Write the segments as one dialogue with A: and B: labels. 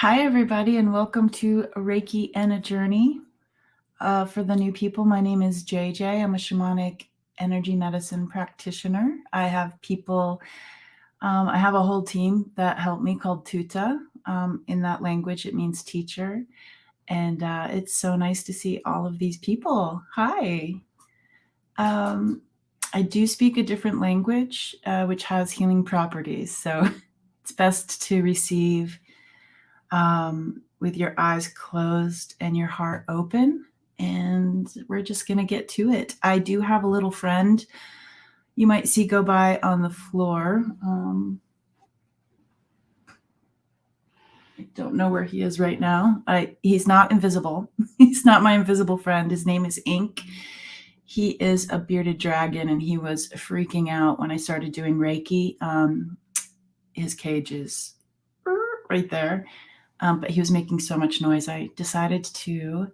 A: Hi, everybody, and welcome to Reiki and a Journey. For the new people, my name is JJ. I'm a shamanic energy medicine practitioner. I have I have a whole team that help me called Tuta. In that language, it means teacher. And it's so nice to see all of these people. Hi. Um, I do speak a different language, which has healing properties. So it's best to receive with your eyes closed and your heart open. And we're just going to get to it. I do have a little friend you might see go by on the floor. I don't know where he is right now. He's not invisible. He's not my invisible friend. His name is Ink. He is a bearded dragon, and he was freaking out when I started doing Reiki. His cage is right there. But he was making so much noise, I decided to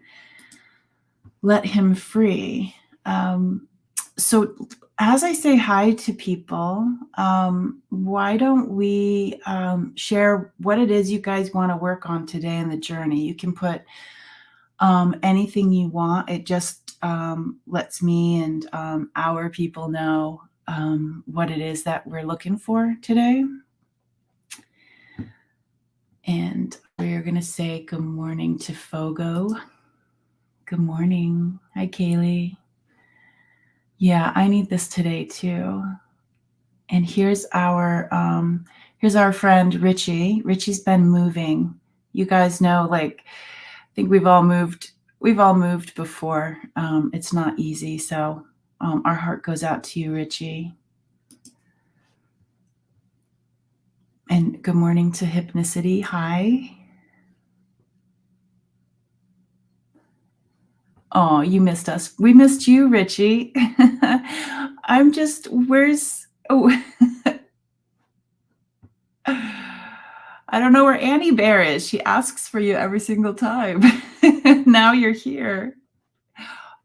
A: let him free. So as I say hi to people, why don't we share what it is you guys want to work on today in the journey? You can put anything you want. It just lets me and our people know what it is that we're looking for today. And we're going to say good morning to Fogo. Good morning. Hi, Kaylee. Yeah, I need this today too. And here's our friend Richie. Richie's been moving. You guys know, like, I think we've all moved before. It's not easy. So our heart goes out to you, Richie. And good morning to Hypnicity. Hi. Oh, you missed us. We missed you, Richie. I don't know where Annie Bear is. She asks for you every single time. Now you're here.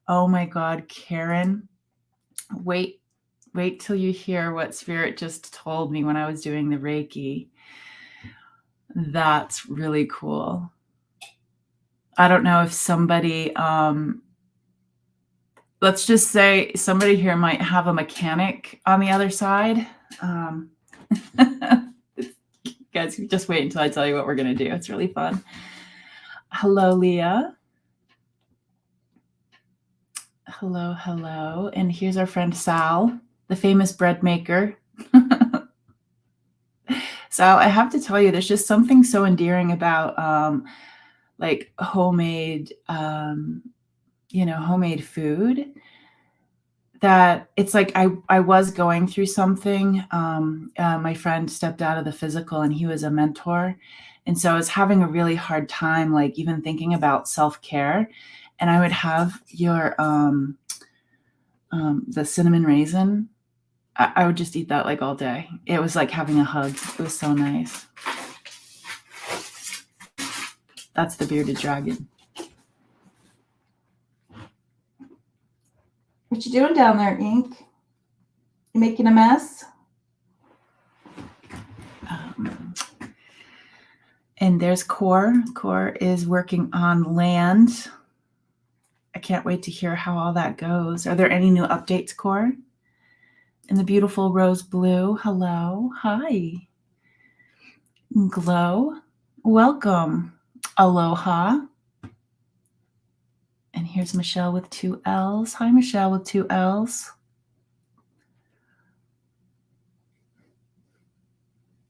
A: Oh my God, Karen. Wait till you hear what Spirit just told me when I was doing the Reiki. That's really cool. I don't know if somebody, let's just say somebody here might have a mechanic on the other side. Guys, just wait until I tell you what we're going to do. It's really fun. Hello, Leah. Hello. And here's our friend Sal, the famous bread maker. Sal, I have to tell you, there's just something so endearing about like homemade, homemade food, that it's like I was going through something. My friend stepped out of the physical, and he was a mentor. And so I was having a really hard time, like even thinking about self-care. And I would have your the cinnamon raisin. I would just eat that like all day. It was like having a hug. It was so nice. That's the bearded dragon. What you doing down there, Ink? You making a mess? And there's Core. Core is working on land. I can't wait to hear how all that goes. Are there any new updates, Core? And the beautiful rose blue. Hello. Hi. Glow. Welcome. Aloha. And here's Michelle with 2 L's. Hi, Michelle with 2 L's.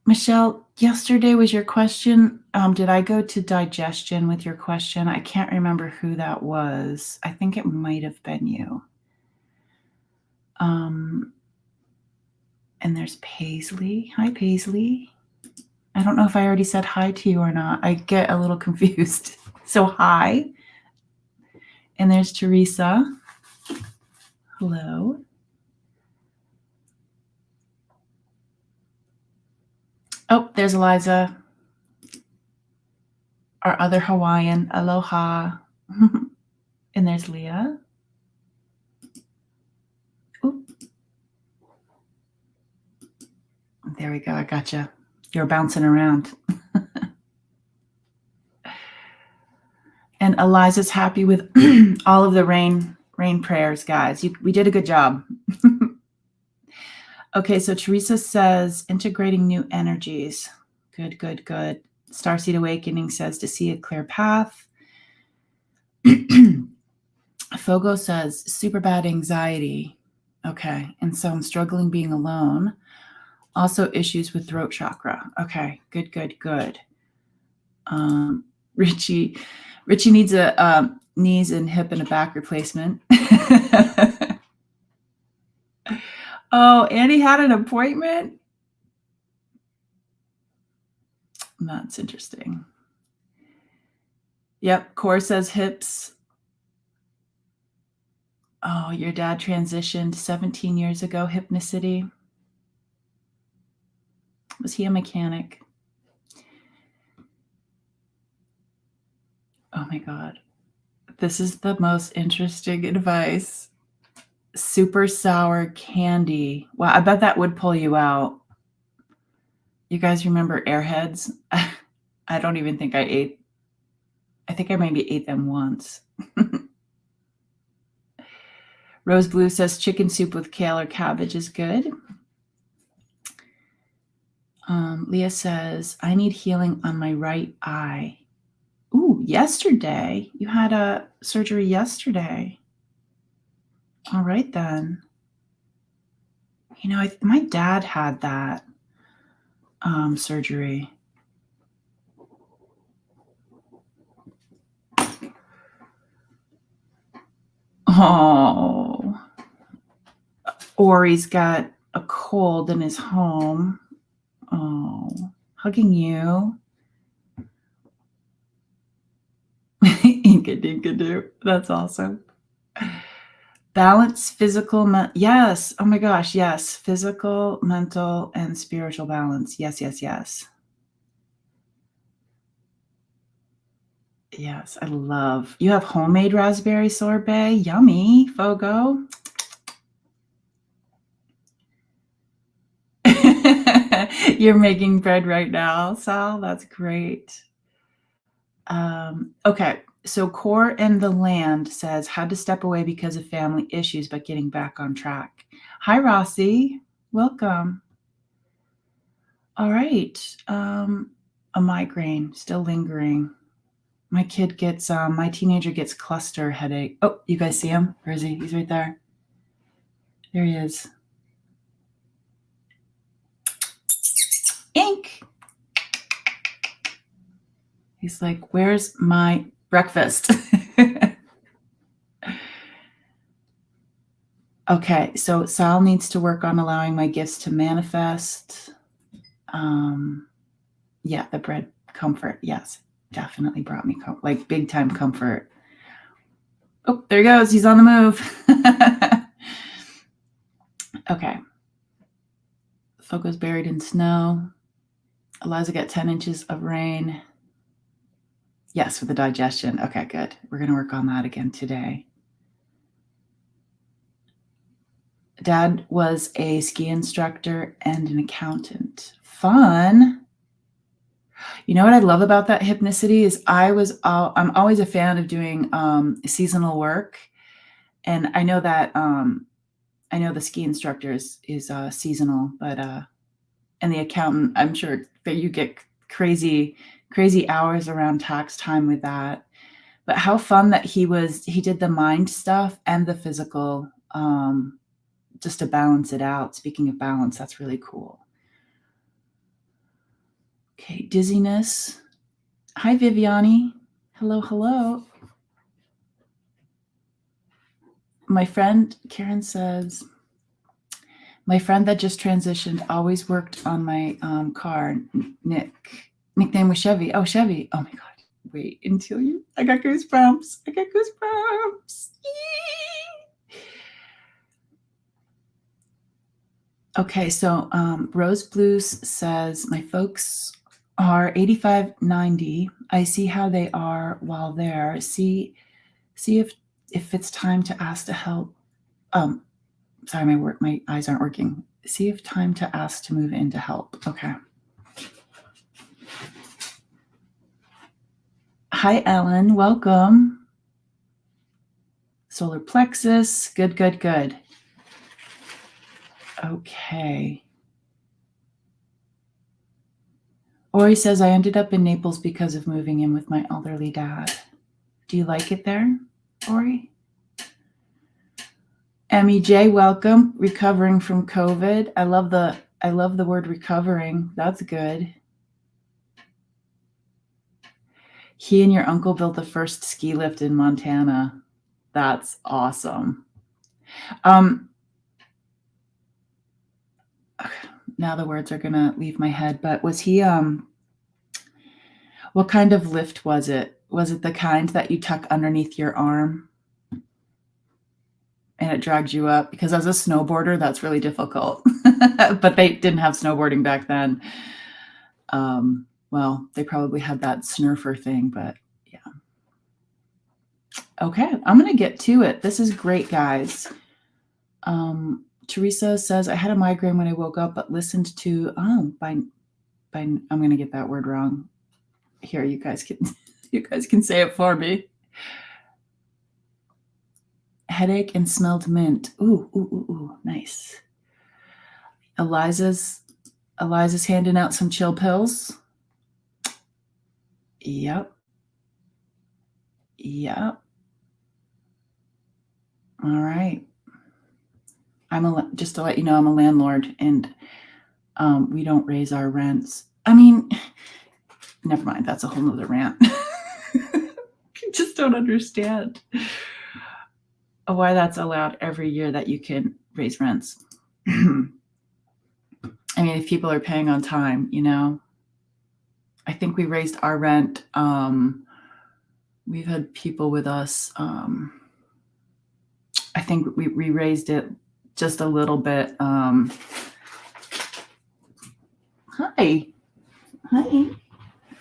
A: Michelle, yesterday was your question. Did I go to digestion with your question? I can't remember who that was. I think it might have been you. And there's Paisley. Hi, Paisley. I don't know if I already said hi to you or not. I get a little confused. So hi. And there's Teresa. Hello. Oh, there's Eliza. Our other Hawaiian. Aloha. And there's Leah. Oop. There we go. I gotcha. You're bouncing around. Eliza's happy with all of the rain prayers, guys. We did a good job. Okay, so Teresa says integrating new energies. Good, good, good. Starseed Awakening says to see a clear path. Fogo says super bad anxiety. Okay, and so I'm struggling being alone. Also issues with throat chakra. Okay, good, good, good. Richie needs a knees and hip and a back replacement. Oh, Annie had an appointment? That's interesting. Yep, Core says hips. Oh, your dad transitioned 17 years ago, Hypnicity. Was he a mechanic? Oh my God. This is the most interesting advice. Super sour candy. Wow, I bet that would pull you out. You guys remember Airheads? I don't even think I ate. I think I maybe ate them once. Rose Blue says chicken soup with kale or cabbage is good. Leah says, I need healing on my right eye. Ooh, yesterday. You had a surgery yesterday. All right, then. You know, my dad had that surgery. Oh. Or he's got a cold in his home. Oh, hugging you. Inka dinka doo. That's awesome. Balance, physical, yes. Oh my gosh, yes. Physical, mental, and spiritual balance. Yes, yes, yes. Yes, I love. You have homemade raspberry sorbet. Yummy, Fogo. You're making bread right now, Sal. That's great. Okay, so Core in the Land says, had to step away because of family issues, but getting back on track. Hi, Rossi. Welcome. All right. A migraine still lingering. My kid gets, my teenager gets cluster headache. Oh, you guys see him? Where is he? He's right there. There he is. Ink. He's like, where's my breakfast? Okay, so Sal needs to work on allowing my gifts to manifest. Yeah, the bread comfort. Yes, definitely brought me like big time comfort. Oh, there he goes. He's on the move. Okay. Fogo's buried in snow. Eliza got 10 inches of rain. Yes, for the digestion. Okay, good. We're going to work on that again today. Dad was a ski instructor and an accountant. Fun. You know what I love about that Hypnicity is I'm always a fan of doing seasonal work. And I know that I know the ski instructor is seasonal, but and the accountant, I'm sure that you get crazy hours around tax time with that. But how fun that he did the mind stuff and the physical, just to balance it out. Speaking of balance, that's really cool. Okay, dizziness. Hi, Viviani. Hello, hello. My friend Karen says, my friend that just transitioned always worked on my car. Nickname was Chevy. Oh, Chevy. Oh my God. Wait until I got goosebumps. Okay, so Rose Blues says, my folks are 85, 90. I see how they are while there. See if it's time to ask to help. Sorry, my eyes aren't working. See if time to ask to move in to help. Okay. Hi, Ellen. Welcome. Solar plexus. Good, good, good. Okay. Ori says, I ended up in Naples because of moving in with my elderly dad. Do you like it there, Ori? Emmy J, welcome. Recovering from COVID. I love the word recovering. That's good. He and your uncle built the first ski lift in Montana. That's awesome. Now the words are gonna leave my head, but was he what kind of lift was it? Was it the kind that you tuck underneath your arm and it drags you up? Because as a snowboarder, that's really difficult. But they didn't have snowboarding back then. Well, they probably had that snurfer thing, but yeah. Okay, I'm gonna get to it. This is great, guys. Teresa says, I had a migraine when I woke up, but listened to, I'm going to get that word wrong. Here, you guys can say it for me. Headache and smelled mint. Ooh, nice. Eliza's handing out some chill pills. Yep. All right. Just to let you know, I'm a landlord, and we don't raise our rents. I mean, never mind. That's a whole nother rant. I just don't understand why that's allowed every year that you can raise rents. I mean, if people are paying on time, I think we raised our rent. We've had people with us. I think we raised it just a little bit. Hi.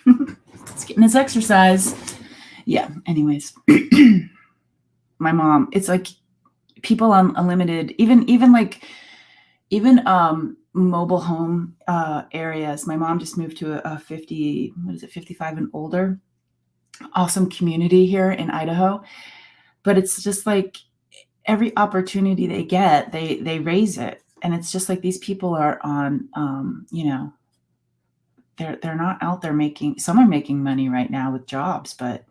A: It's getting his exercise. Yeah. Anyways, my mom. It's like people on unlimited, even mobile home areas. My mom just moved to a 55 and older, awesome community here in Idaho. But it's just like every opportunity they get, they raise it. And it's just like these people are on, they're not out there some are making money right now with jobs, but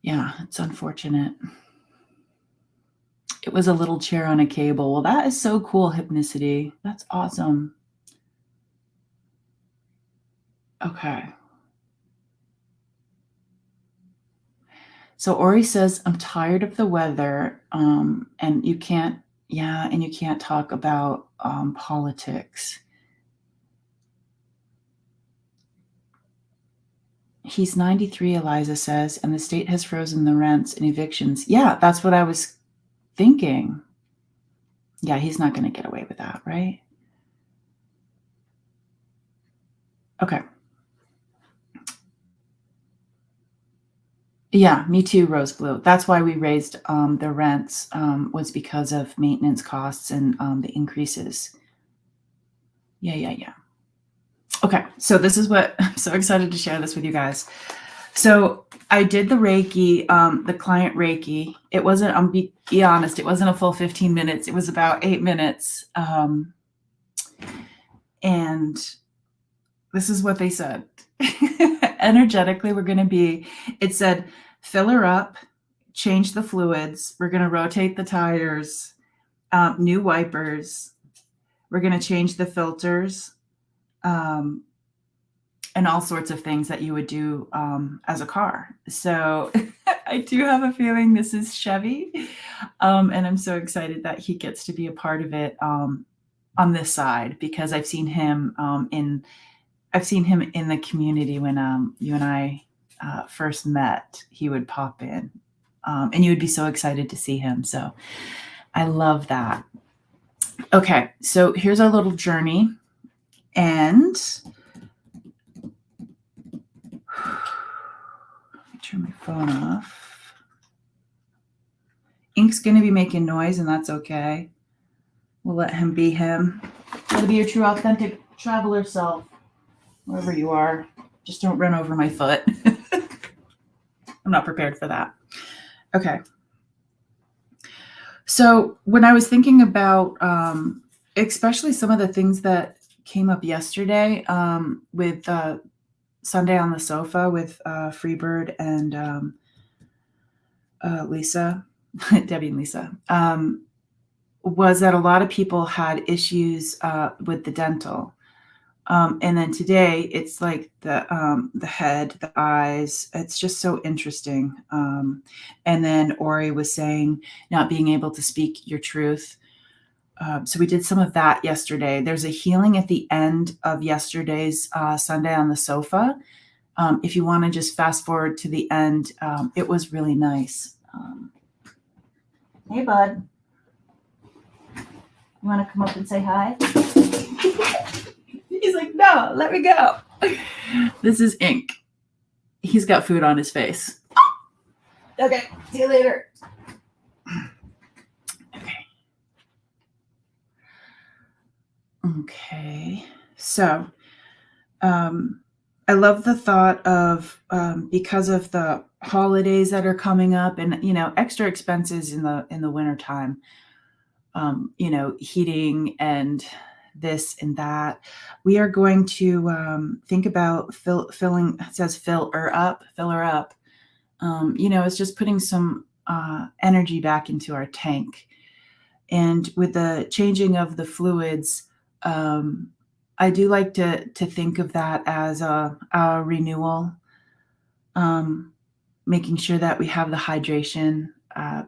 A: yeah, it's unfortunate. It was a little chair on a cable. Well, that is so cool, Hypnicity. That's awesome. Okay. So Ori says, I'm tired of the weather, and you can't talk about politics. He's 93, Eliza says, and the state has frozen the rents and evictions. Yeah, that's what I was thinking. Yeah, he's not going to get away with that, right? Okay. Yeah, me too, Rose Blue. That's why we raised the rents, was because of maintenance costs and the increases. Yeah. Okay, so this is what I'm so excited to share this with you guys. So I did the Reiki, the client Reiki. It wasn't, I'll be honest, it wasn't a full 15 minutes. It was about 8 minutes. And this is what they said. Energetically, it said, fill her up, change the fluids. We're going to rotate the tires, new wipers. We're going to change the filters, and all sorts of things that you would do as a car. So I do have a feeling this is Chevy. And I'm so excited that he gets to be a part of it on this side, because I've seen him in the community when you and I first met. He would pop in, and you would be so excited to see him. So I love that. Okay, so here's our little journey, and turn my phone off. Ink's going to be making noise, and that's okay. We'll let him be him. Gotta be your true, authentic traveler self, wherever you are. Just don't run over my foot. I'm not prepared for that. Okay. So when I was thinking about, especially some of the things that came up yesterday with Sunday on the Sofa with Freebird and Lisa, Debbie and Lisa, was that a lot of people had issues with the dental. And then today it's like the head, the eyes. It's just so interesting. And then Ori was saying not being able to speak your truth. So we did some of that yesterday. There's a healing at the end of yesterday's Sunday on the Sofa. If you want to just fast forward to the end, it was really nice. Hey, bud. You want to come up and say hi? He's like, no, let me go. This is Ink. He's got food on his face. Okay, see you later. Okay. So, I love the thought of because of the holidays that are coming up, and extra expenses in the wintertime. Heating and this and that. We are going to think about filling. It says fill her up. It's just putting some energy back into our tank. And with the changing of the fluids, I do like to think of that as a renewal, making sure that we have the hydration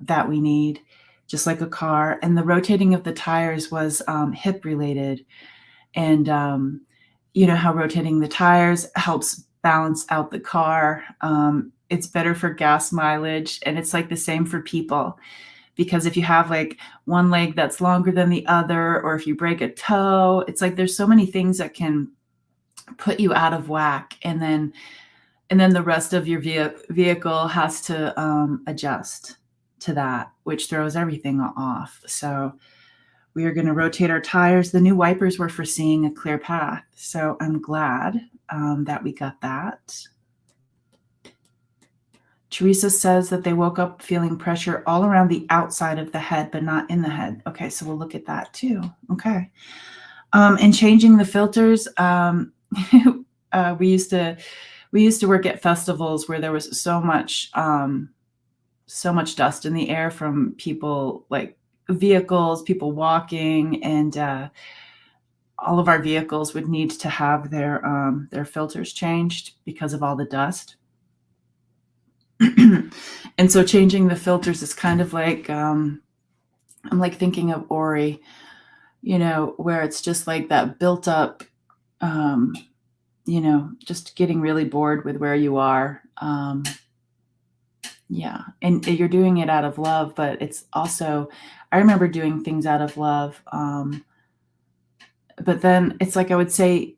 A: that we need, just like a car. And the rotating of the tires was hip related. And how rotating the tires helps balance out the car. It's better for gas mileage, and it's like the same for people. Because if you have like one leg that's longer than the other, or if you break a toe, it's like there's so many things that can put you out of whack. And then the rest of your vehicle has to adjust to that, which throws everything off. So we are going to rotate our tires. The new wipers were for seeing a clear path. So I'm glad that we got that. Teresa says that they woke up feeling pressure all around the outside of the head, but not in the head. Okay, so we'll look at that too. Okay. And changing the filters. We used to work at festivals where there was so much dust in the air from people, like vehicles, people walking, and all of our vehicles would need to have their filters changed because of all the dust. And so changing the filters is kind of like, I'm like thinking of Ori, where it's just like that built up, just getting really bored with where you are. Yeah. And you're doing it out of love, but it's also, I remember doing things out of love. But then it's like, I would say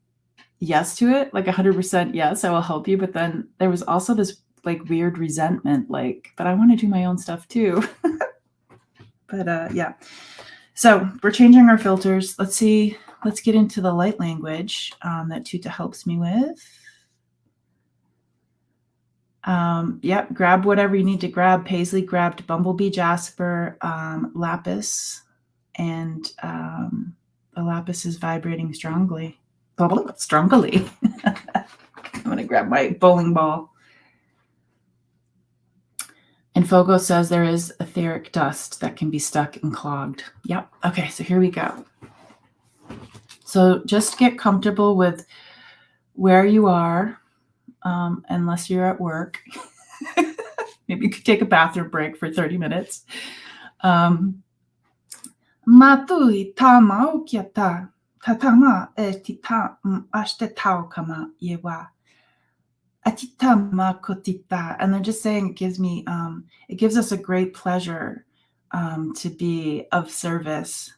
A: yes to it, like 100% yes, I will help you. But then there was also this like weird resentment, like, but I want to do my own stuff too. But yeah. So we're changing our filters. Let's get into the light language that Tuta helps me with. Yep, grab whatever you need to grab. Paisley grabbed Bumblebee Jasper, Lapis, and the lapis is vibrating strongly. Strongly. I'm going to grab my bowling ball. And Fogo says there is etheric dust that can be stuck and clogged. Yep. Okay, so here we go. So just get comfortable with where you are, unless you're at work. Maybe you could take a bathroom break for 30 minutes. Matui tama ukiata tatama etita ashtetau kama yewa. And they're just saying it gives us a great pleasure to be of service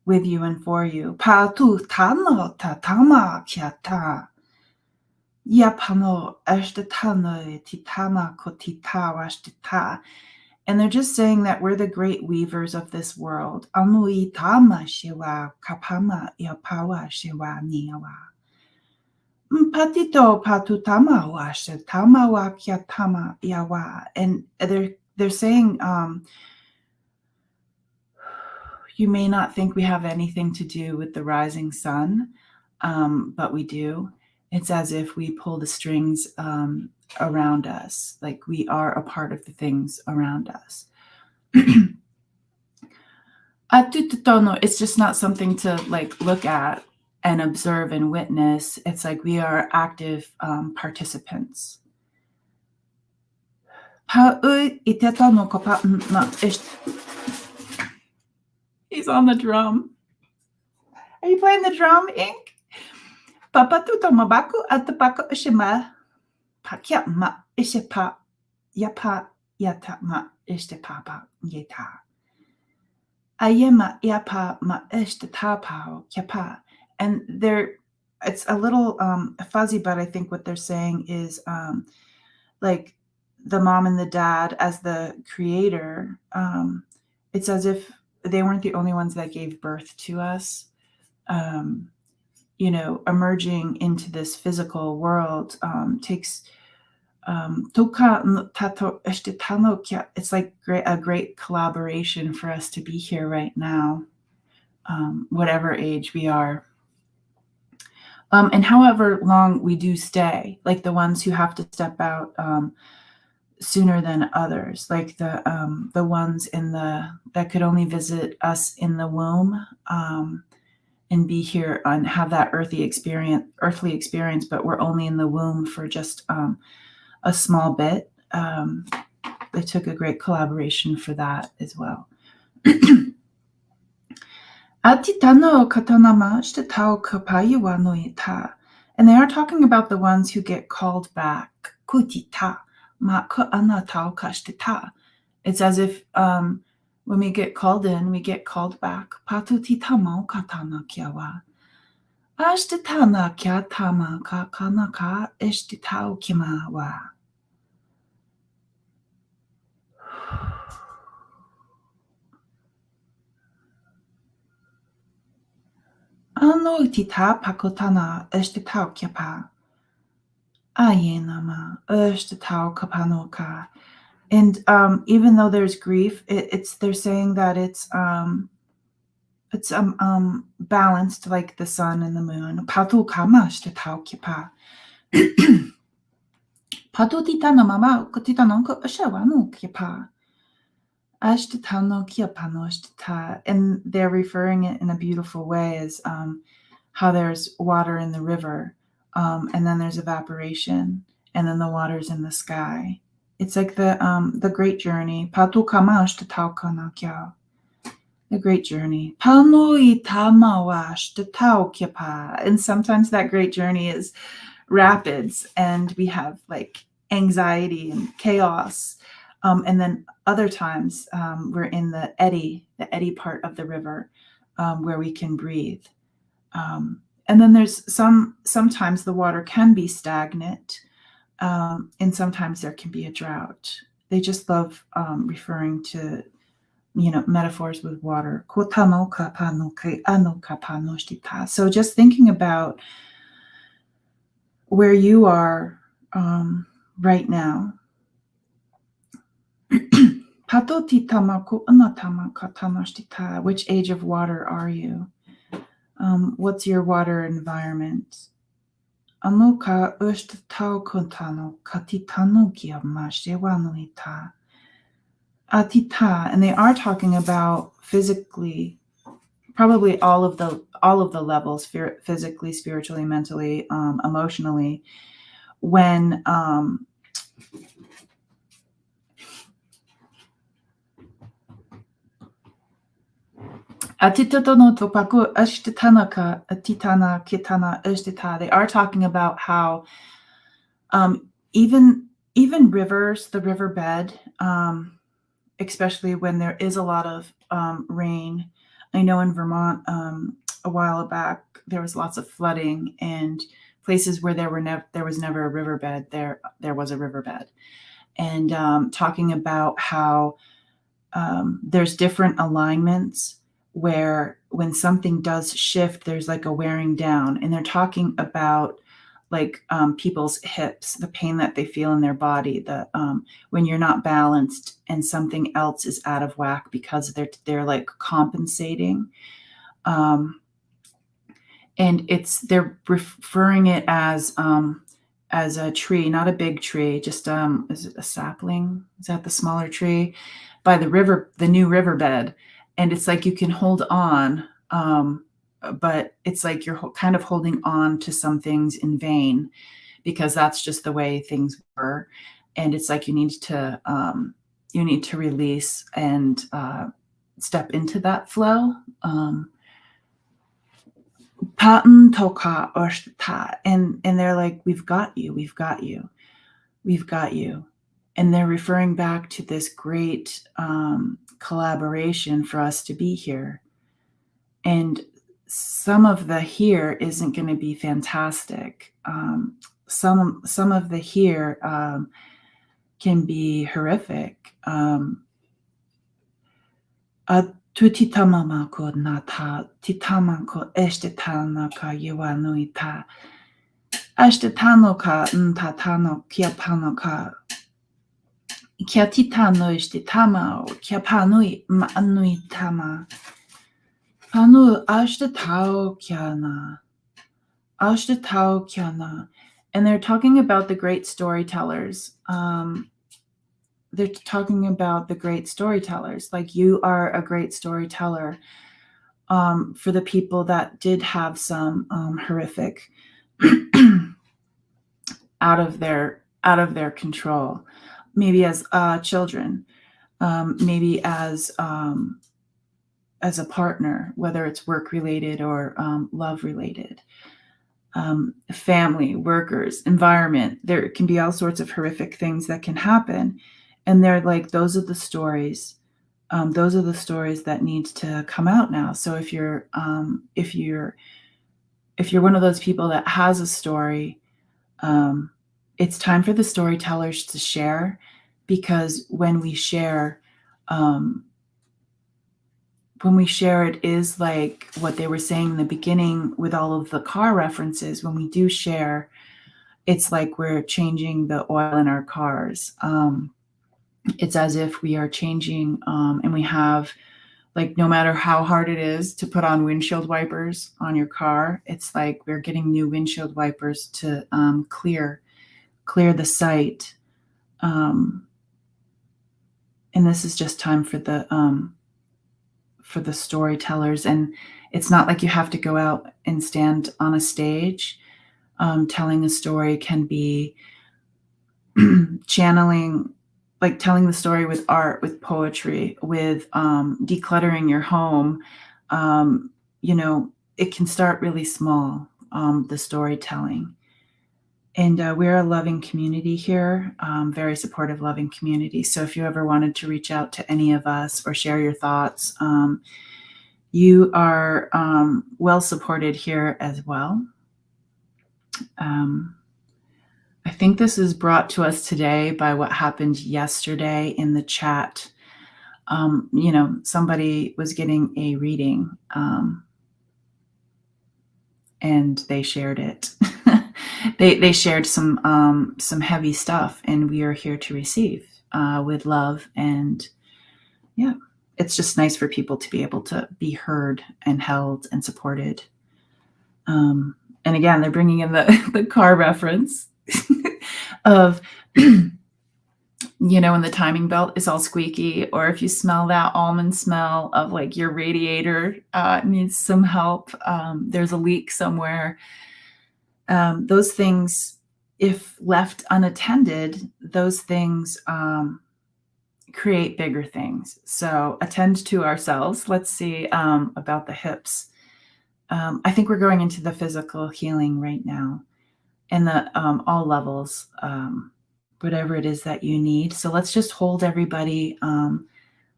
A: with you and for you. Patu tano tatama kiata. Yapano ashtetano titama kotita washtita. And they're just saying that we're the great weavers of this world. Anui tama shewa kapama yapawa shewa niawa. Patito patu tama washa tama wa kya tama yawa. And they're saying, you may not think we have anything to do with the rising sun, but we do. It's as if we pull the strings around us, like we are a part of the things around us. It's just not something to like look at and observe and witness. It's like we are active participants. He's on the drum. Are you playing the drum, Ink? Papa tutamabaku atapaku ishima. Pakya ma ishipa yapa yata ma ishtipapa yeta. Ayema yapa ma ishtitapao yapa. And it's a little fuzzy, but I think what they're saying is like the mom and the dad as the creator. It's as if they weren't the only ones that gave birth to us. Emerging into this physical world takes it's like a great collaboration for us to be here right now, whatever age we are. And however long we do stay, like the ones who have to step out sooner than others, like the ones that could only visit us in the womb, and be here and have that earthly experience, but we're only in the womb for just a small bit. They took a great collaboration for that as well. And they are talking about the ones who get called back. It's as if when we get called in, we get called back. Ano tita pakotana estetau kiapa. Ayenama estetau kapanoka. And even though there's grief, they're saying that it's balanced like the sun and the moon. Patu kama estetau kiapa. Patu tita no mama kotita nonko ashawanu kiapa. And they're referring it in a beautiful way as how there's water in the river, and then there's evaporation, and then the water's in the sky. It's like the great journey. The great journey. And sometimes that great journey is rapids, and we have like anxiety and chaos. And then other times we're in the eddy part of the river, where we can breathe. And then there's sometimes the water can be stagnant, and sometimes there can be a drought. They just love referring to, metaphors with water. So just thinking about where you are right now. Which age of water are you? What's your water environment? And they are talking about physically, probably all of the levels, physically, spiritually, mentally, emotionally, when they are talking about how even rivers, the riverbed, especially when there is a lot of rain. I know in Vermont a while back there was lots of flooding, and places where there was never a riverbed, there was a riverbed. And talking about how there's different alignments where when something does shift, there's like a wearing down. And they're talking about like people's hips, the pain that they feel in their body, when you're not balanced and something else is out of whack because they're like compensating. And they're referring it as a tree, not a big tree, just is it a sapling? Is that the smaller tree by the new riverbed? And it's like you can hold on, but it's like you're kind of holding on to some things in vain because that's just the way things were. And it's like you need to release and step into that flow. Paten toka orshta, and they're like, we've got you, we've got you, we've got you. And they're referring back to this great collaboration for us to be here. And some of the here isn't going to be fantastic. Some of the here can be horrific. Tu titama ko nata, titama ko estetana ka yuanuita. Estetano ka ntatano kiapano ka. Kia titano estetama o kia panui maanuitama. Panu ashtetao kiana. Ashtetao kiana. And they're talking about the great storytellers. They're talking about the great storytellers. Like you are a great storyteller for the people that did have some horrific out of their control, maybe as children, maybe as a partner, whether it's work related or love related. Family, workers, environment. There can be all sorts of horrific things that can happen. And they're like, those are the stories. Those are the stories that need to come out now. So if you're one of those people that has a story, it's time for the storytellers to share, because when we share, it is like what they were saying in the beginning with all of the car references. When we do share, it's like we're changing the oil in our cars. It's as if we are changing, and we have, like, no matter how hard it is to put on windshield wipers on your car, it's like we're getting new windshield wipers to clear the sight. And this is just time for the storytellers. And it's not like you have to go out and stand on a stage. Telling a story can be channeling, like telling the story with art, with poetry, with decluttering your home. It can start really small, the storytelling. And we're a loving community here, very supportive, loving community. So if you ever wanted to reach out to any of us or share your thoughts, you are well supported here as well. I think this is brought to us today by what happened yesterday in the chat. Somebody was getting a reading, and they shared it. They shared some heavy stuff, and we are here to receive with love. And yeah, it's just nice for people to be able to be heard and held and supported. And again, they're bringing in the car reference of, when the timing belt is all squeaky, or if you smell that almond smell of like your radiator needs some help, there's a leak somewhere. Those things, if left unattended, those things create bigger things. So attend to ourselves. Let's see about the hips. I think we're going into the physical healing right now, and the all levels, whatever it is that you need. So let's just hold everybody.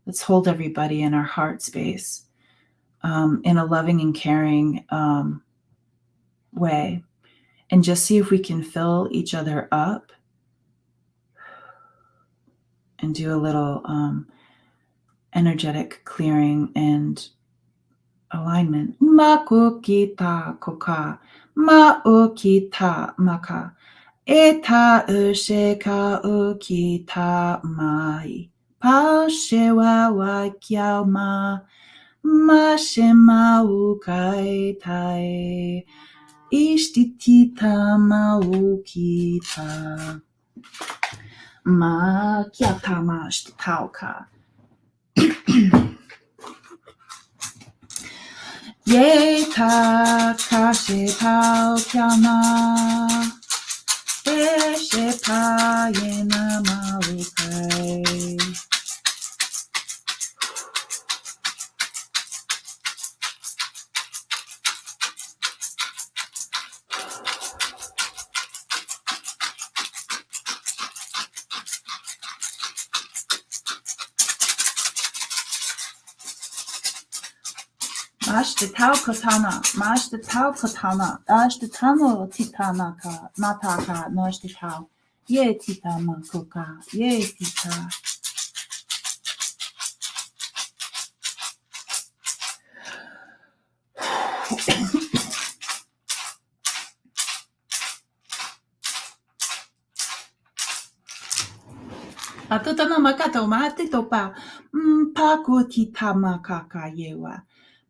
A: Let's hold everybody in our heart space, in a loving and caring way, and just see if we can fill each other up and do a little energetic clearing and alignment. Makukita koka, maukita maka, eta usheka ukita mai, pashewa wakiao mashema ukai tai, ishtitita maukita, ma kiata mashtitauka. Ye ta kashe tau kyama, eshe pa yena maukai. Mashtitau kotana, ashtitano titanaka, nataka, nashtitau, ye titama koka, ye tita. Atutano makato matitopa, paku titama kaka yewa.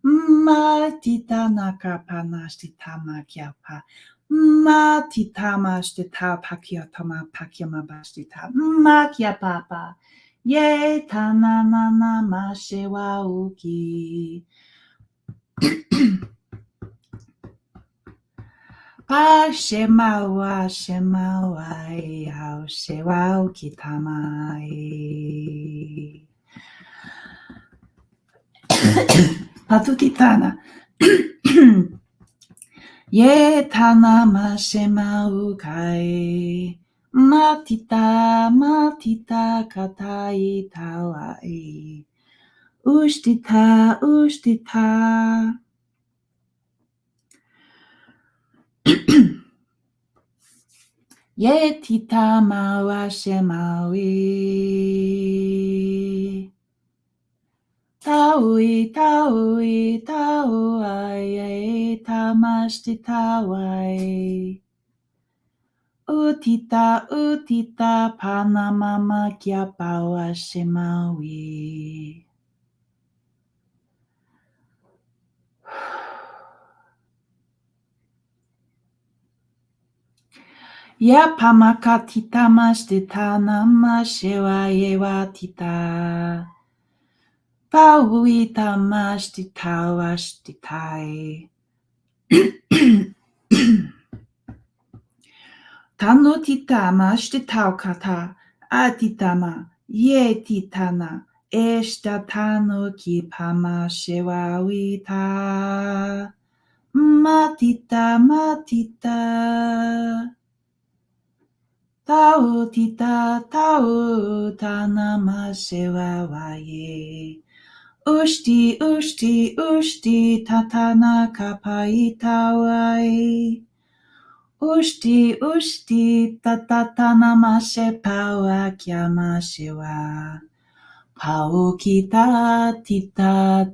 A: Matitana kapanashtitama kyapa. Matitama shtita pakyatama pakyama bastita. Makya papa. Ye tananana mashewa uki. Pa shemawa yao shewa uki tamai. Patutitana. Ye tana mashema ukai. Matita katai tawai. Ushtita. Ye tita mawa shemawi. Taui, tamashtitawai. Utita, panamama kia pawa shemawi. Ya pamaka titamashtita namashewa yewa tita. Paui tamashtitawashtitai. Tano titama shtitaukata atitama ye titana eshtatano ki pama shewawita matita tau tita tau tanama shewawaye ushti tatana kapaitawai Ushti, tatatana mashe pawa kyama shewa. Pau kita, tita.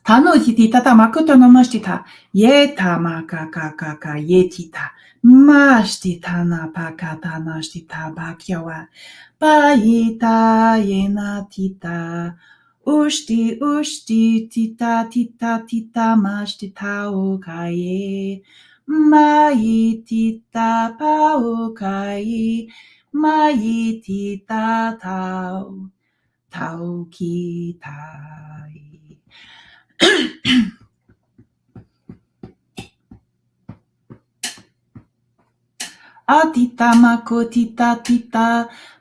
A: Tano titi tata makoto no mashtita. Ye tama kaka ye tita. Mashtita na pakata nashtita bakyawa. Paita yena tita. Ushti tita mashtita okaye. Mai tita pa okaye. Mai tita tau kitai. Atita mako tita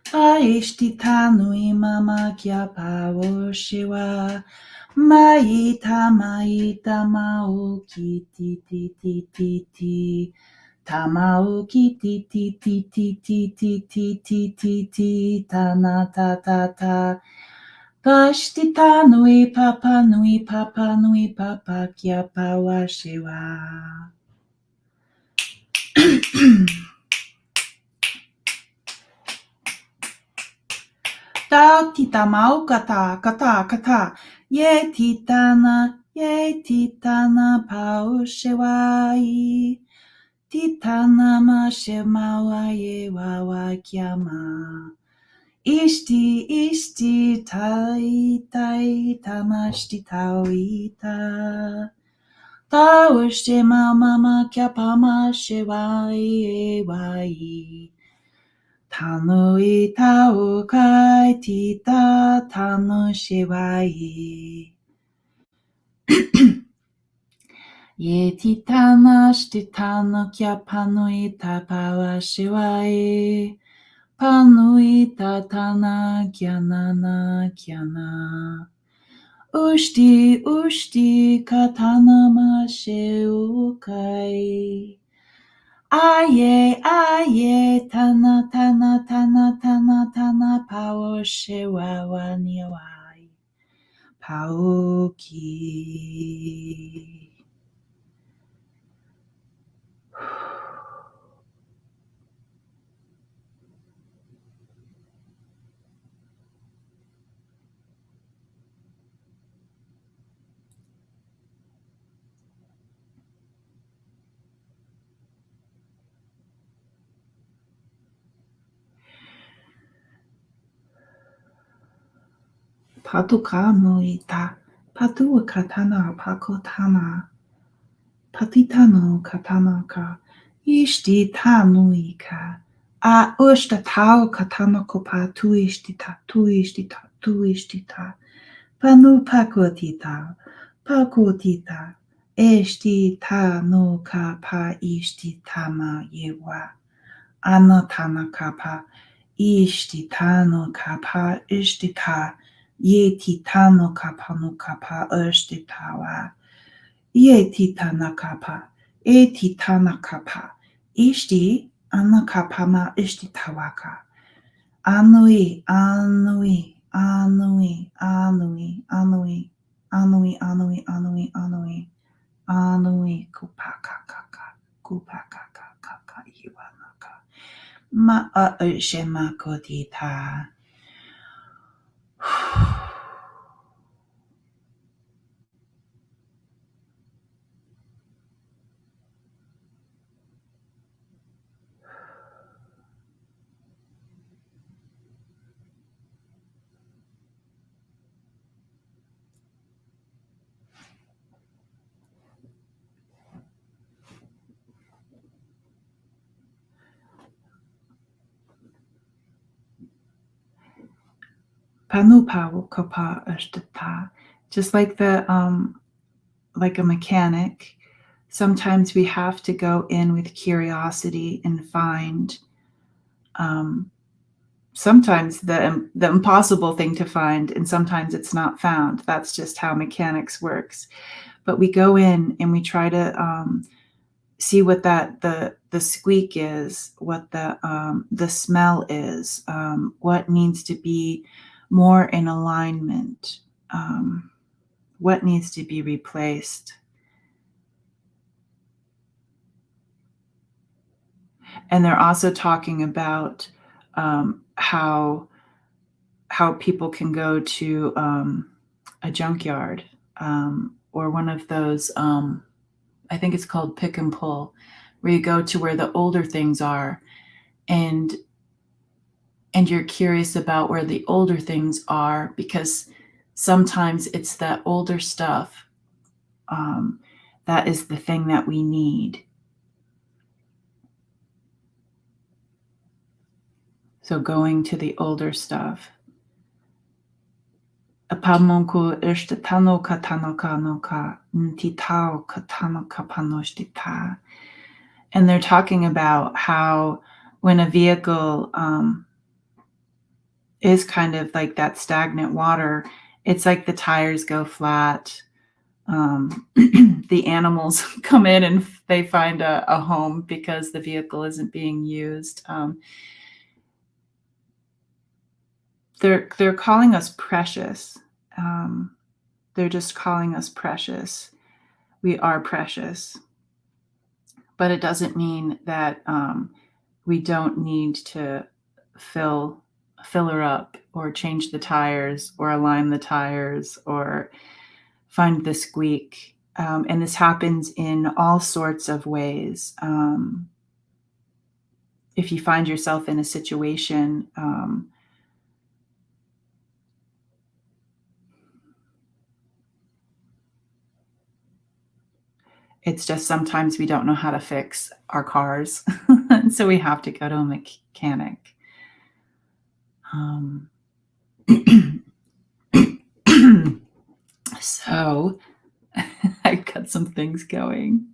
A: paeshtita nui mama kia pao shiwa maita maoki ti tamauki ti ta pashtita nui papa kia pawa shiwa. Ta tita mau kata kata kata. Ye titana pau shewai. Titana ma shemawa ye wawa kyama. Ishti tai tai tamashti tauita. Taushte mama kyapama shewai wai. Tanui tau kai tita tanu shewai. Ye titana shtitano kya panui tapawa shewai. Panui tatana kyanana kyana. Ushti katana ma sheukai. Aye, tana, power shewawa niwai. Pauki. Patukano ita. Patu katana pakotana. Patitano katanaka. Ishti tanuika. A ushta tau katanako patuishtita. Tuishtita. Panu pakotita. Pakotita. Eshti tanu kapa ishti tama yewa. Anatana kapa. Ishti tanu kapa ishtita. Yeti tanu kapanu kapa ishtitawa. Yeti tanakapa. Eti tanakapa. Ishti anakapama ishtitawaka. Anui kupakaka iwanaka. Ma shema kodita. Panupawu kapa ashtata. Just like like a mechanic, sometimes we have to go in with curiosity and find sometimes the impossible thing to find, and sometimes it's not found. That's just how mechanics works. But we go in and we try to see what the squeak is, what the smell is, what needs to be more in alignment, what needs to be replaced. And they're also talking about how people can go to a junkyard or one of those. I think it's called pick and pull, where you go to where the older things are, and you're curious about where the older things are, because sometimes it's that older stuff that is the thing that we need. So going to the older stuff. Apamonku ishtetano katanoka noka ntitao katanoka panoshtita. And they're talking about how when a vehicle is kind of like that stagnant water, it's like the tires go flat. The animals come in and they find a home because the vehicle isn't being used. They're calling us precious. They're just calling us precious. We are precious, but it doesn't mean that we don't need to fill fill her up or change the tires or align the tires or find the squeak. And this happens in all sorts of ways. If you find yourself in a situation, it's just sometimes we don't know how to fix our cars. And so we have to go to a mechanic. So I've got some things going.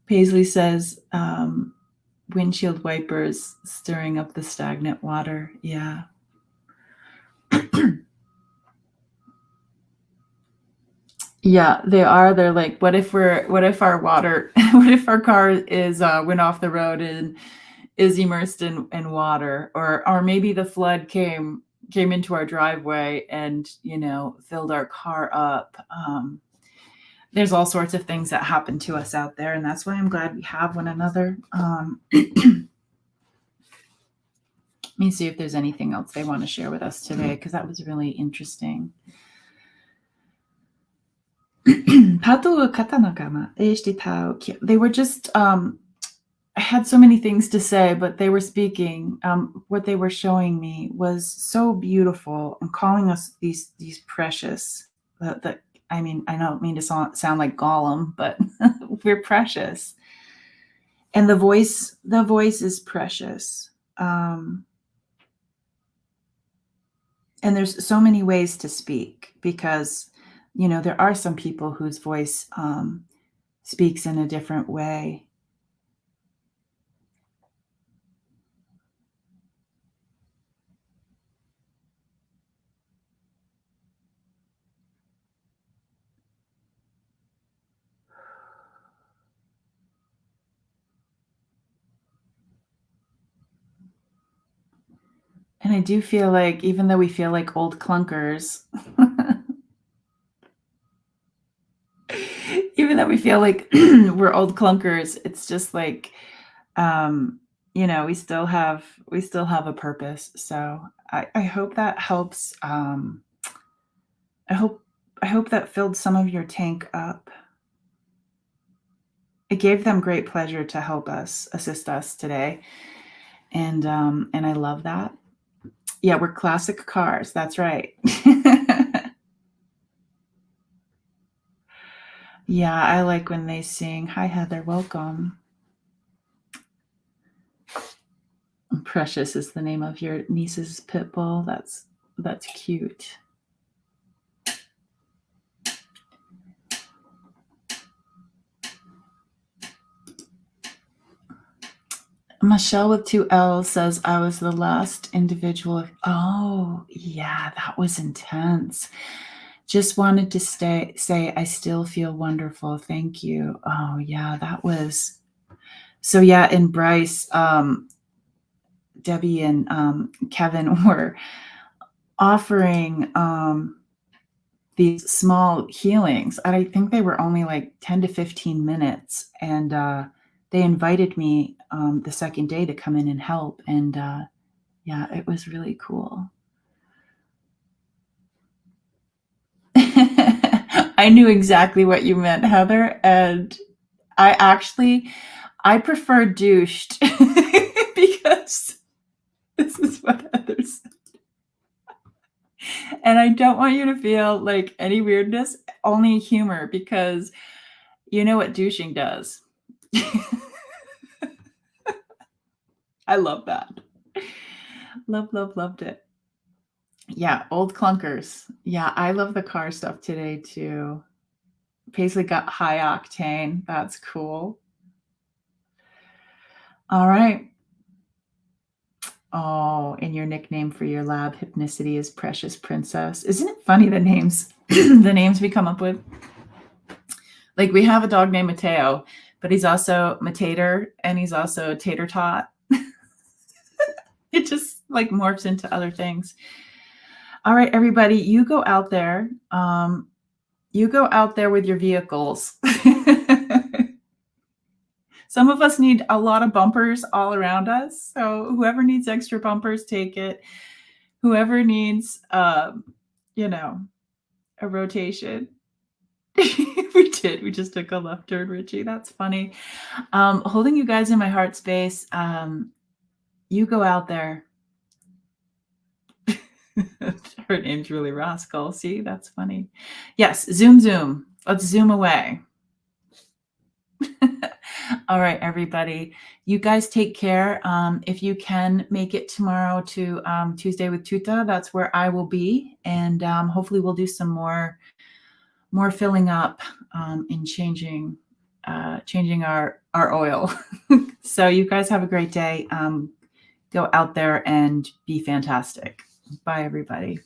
A: Paisley says, windshield wipers stirring up the stagnant water. Yeah. Yeah, they are. They're like, what if our water, what if our car is went off the road and is immersed in water, or maybe the flood came into our driveway and, filled our car up. There's all sorts of things that happen to us out there, and that's why I'm glad we have one another. Let me see if there's anything else they want to share with us today, because that was really interesting. They were just, I had so many things to say, but they were speaking. What they were showing me was so beautiful and calling us these precious. I mean, I don't mean to sound like Gollum, but we're precious. And the voice is precious. And there's so many ways to speak, because, there are some people whose voice speaks in a different way. And I do feel like, even though we feel like old clunkers, even though we feel like we're old clunkers, it's just like, we still have a purpose. So I hope that helps. I hope that filled some of your tank up. It gave them great pleasure to help us, assist us today. And I love that. Yeah, we're classic cars. That's right. Yeah, I like when they sing. Hi, Heather. Welcome. Precious is the name of your niece's pit bull. That's cute. Michelle with 2 L's says, I was the last individual. Oh, yeah, that was intense. Just wanted to say I still feel wonderful. Thank you. Oh, yeah, that was. So, yeah, and Bryce, Debbie and Kevin were offering these small healings. And I think they were only like 10 to 15 minutes. And they invited me the second day to come in and help. And yeah, it was really cool. I knew exactly what you meant, Heather. And I prefer douched because this is what Heather said. And I don't want you to feel like any weirdness, only humor, because you know what douching does. I love that. Loved it. Yeah, old clunkers. Yeah, I love the car stuff today too. Paisley got high octane. That's cool. All right. Oh, and your nickname for your lab, Hypnicity, is Precious Princess. Isn't it funny the names the names we come up with? Like, we have a dog named Mateo, but he's also Matater and he's also Tater Tot. It just like morphs into other things. All right, everybody, you go out there. You go out there with your vehicles. Some of us need a lot of bumpers all around us. So whoever needs extra bumpers, take it. Whoever needs, a rotation. We did. We just took a left turn, Richie. That's funny. Holding you guys in my heart space. You go out there. Her name's really Rascal. See, that's funny. Yes, zoom. Let's zoom away. All right, everybody. You guys take care. If you can make it tomorrow to Tuesday with Tuta, that's where I will be. And hopefully we'll do some more filling up and changing our oil. So you guys have a great day. Go out there and be fantastic. Bye, everybody.